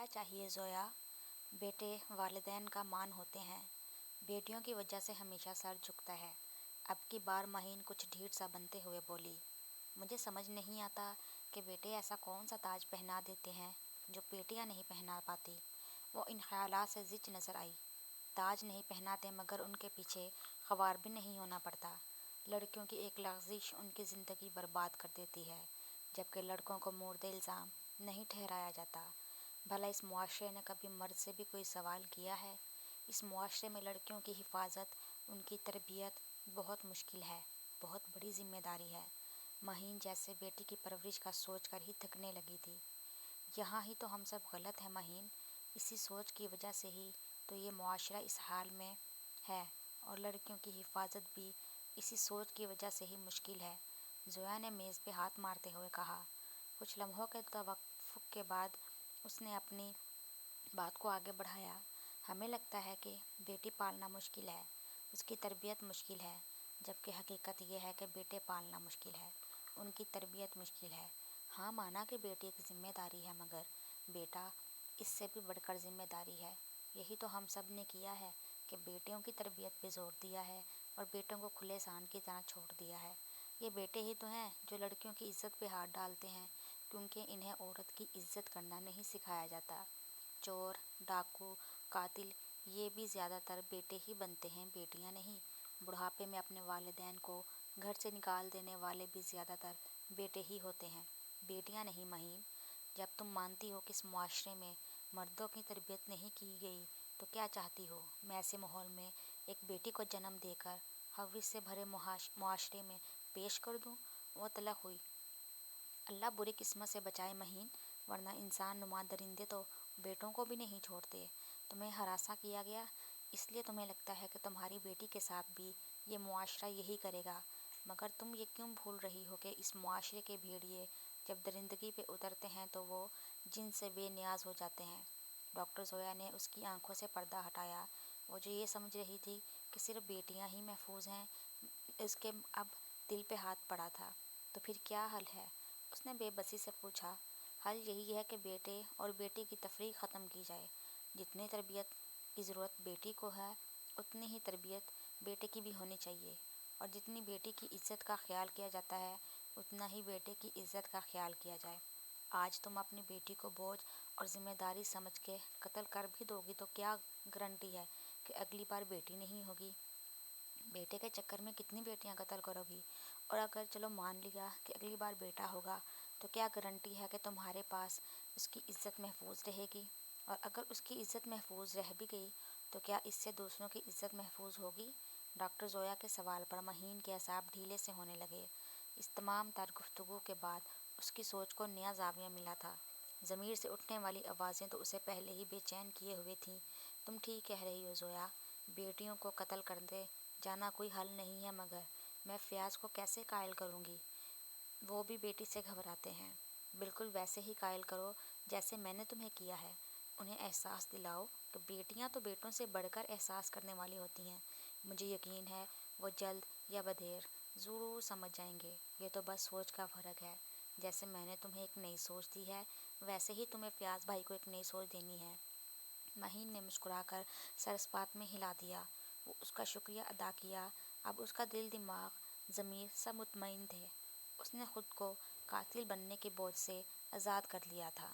کیا چاہیے زویا؟ بیٹے والدین کا مان ہوتے ہیں، بیٹیوں کی وجہ سے ہمیشہ سر جھکتا ہے۔ اب کی بار مہین کچھ ڈھیڑ سا بنتے ہوئے بولی، مجھے سمجھ نہیں آتا کہ بیٹے ایسا کون سا تاج پہنا دیتے ہیں جو بیٹیاں نہیں پہنا پاتی۔ وہ ان خیالات سے زچ نظر آئی۔ تاج نہیں پہناتے مگر ان کے پیچھے خوار بھی نہیں ہونا پڑتا۔ لڑکیوں کی ایک لغزش ان کی زندگی برباد کر دیتی ہے، جبکہ لڑکوں کو مورد الزام نہیں ٹھہرایا جاتا۔ بھلا اس معاشرے نے کبھی مرد سے بھی کوئی سوال کیا ہے؟ اس معاشرے میں لڑکیوں کی حفاظت، ان کی تربیت بہت مشکل ہے، بہت بڑی ذمہ داری ہے۔ مہین جیسے بیٹی کی پرورش کا سوچ کر ہی تھکنے لگی تھی۔ یہاں ہی تو ہم سب غلط ہیں مہین، اسی سوچ کی وجہ سے ہی تو یہ معاشرہ اس حال میں ہے، اور لڑکیوں کی حفاظت بھی اسی سوچ کی وجہ سے ہی مشکل ہے۔ زویا نے میز پہ ہاتھ مارتے ہوئے کہا۔ کچھ لمحوں کے توقف کے بعد اس نے اپنی بات کو آگے بڑھایا۔ ہمیں لگتا ہے کہ بیٹی پالنا مشکل ہے، اس کی تربیت مشکل ہے، جبکہ حقیقت یہ ہے کہ بیٹے پالنا مشکل ہے، ان کی تربیت مشکل ہے۔ ہاں، مانا کہ بیٹی ایک ذمہ داری ہے، مگر بیٹا اس سے بھی بڑھ کر ذمہ داری ہے۔ یہی تو ہم سب نے کیا ہے کہ بیٹیوں کی تربیت پہ زور دیا ہے اور بیٹوں کو کھلے سان کی طرح چھوڑ دیا ہے۔ یہ بیٹے ہی تو ہیں جو لڑکیوں کی عزت پہ ہاتھ ڈالتے ہیں، کیونکہ انہیں عورت کی عزت کرنا نہیں سکھایا جاتا۔ چور، ڈاکو، قاتل یہ بھی زیادہ تر بیٹے ہی بنتے ہیں، بیٹیاں نہیں۔ بڑھاپے میں اپنے والدین کو گھر سے نکال دینے والے بھی زیادہ تر بیٹے ہی ہوتے ہیں، بیٹیاں نہیں مہین۔ جب تم مانتی ہو کہ اس معاشرے میں مردوں کی تربیت نہیں کی گئی تو کیا چاہتی ہو میں ایسے ماحول میں ایک بیٹی کو جنم دے کر ہوس سے بھرے معاشرے میں پیش کر دوں؟ وہ تلخ ہوئی۔ اللہ بری قسمت سے بچائے مہین، ورنہ انسان نما درندے تو بیٹوں کو بھی نہیں چھوڑتے۔ تمہیں ہراساں کیا گیا، اس لیے تمہیں لگتا ہے کہ تمہاری بیٹی کے ساتھ بھی یہ معاشرہ یہی کرے گا، مگر تم یہ کیوں بھول رہی ہو کہ اس معاشرے کے بھیڑیے جب درندگی پہ اترتے ہیں تو وہ جن سے بے نیاز ہو جاتے ہیں۔ ڈاکٹر زویا نے اس کی آنکھوں سے پردہ ہٹایا۔ وہ جو یہ سمجھ رہی تھی کہ صرف بیٹیاں ہی محفوظ ہیں، اس کے اب دل پہ ہاتھ پڑا تھا۔ تو پھر کیا حل ہے؟ اس نے بے بسی سے پوچھا۔ حل یہی ہے کہ بیٹے اور بیٹی کی تفریق ختم کی جائے۔ جتنی تربیت کی ضرورت بیٹی کو ہے، اتنی ہی تربیت بیٹے کی بھی ہونی چاہیے، اور جتنی بیٹی کی عزت کا خیال کیا جاتا ہے اتنا ہی بیٹے کی عزت کا خیال کیا جائے۔ آج تم اپنی بیٹی کو بوجھ اور ذمہ داری سمجھ کے قتل کر بھی دو گی تو کیا گارنٹی ہے کہ اگلی بار بیٹی نہیں ہوگی؟ بیٹے کے چکر میں کتنی بیٹیاں قتل کرو گی؟ اور اگر چلو مان لیا کہ اگلی بار بیٹا ہوگا تو کیا گارنٹی ہے کہ تمہارے پاس اس کی عزت محفوظ رہے گی؟ اور اگر اس کی عزت محفوظ رہ بھی گئی تو کیا اس سے دوسروں کی عزت محفوظ ہوگی؟ ڈاکٹر زویا کے سوال پر مہین کے اعصاب ڈھیلے سے ہونے لگے۔ اس تمام تر گفتگو کے بعد اس کی سوچ کو نیا زاویہ ملا تھا۔ ضمیر سے اٹھنے والی آوازیں تو اسے پہلے ہی بے چین کیے ہوئے تھیں۔ تم ٹھیک کہہ رہی ہو زویا، بیٹیوں کو قتل کرتے جانا کوئی حل نہیں ہے، مگر میں فیاض کو کیسے قائل کروں گی؟ وہ بھی بیٹی سے گھبراتے ہیں۔ بالکل ویسے ہی قائل کرو جیسے میں نے تمہیں کیا ہے۔ انہیں احساس دلاؤ کہ بیٹیاں تو بیٹوں سے بڑھ کر احساس کرنے والی ہوتی ہیں۔ مجھے یقین ہے وہ جلد یا بدیر ضرور سمجھ جائیں گے۔ یہ تو بس سوچ کا فرق ہے۔ جیسے میں نے تمہیں ایک نئی سوچ دی ہے، ویسے ہی تمہیں فیاض بھائی کو ایک نئی سوچ دینی ہے۔ مہین نے مسکرا کر سر اس بات میں ہلا دیا۔ وہ اس کا شکریہ ادا کیا۔ اب اس کا دل، دماغ، ضمیر سب مطمئن تھے۔ اس نے خود کو قاتل بننے کے بوجھ سے آزاد کر لیا تھا۔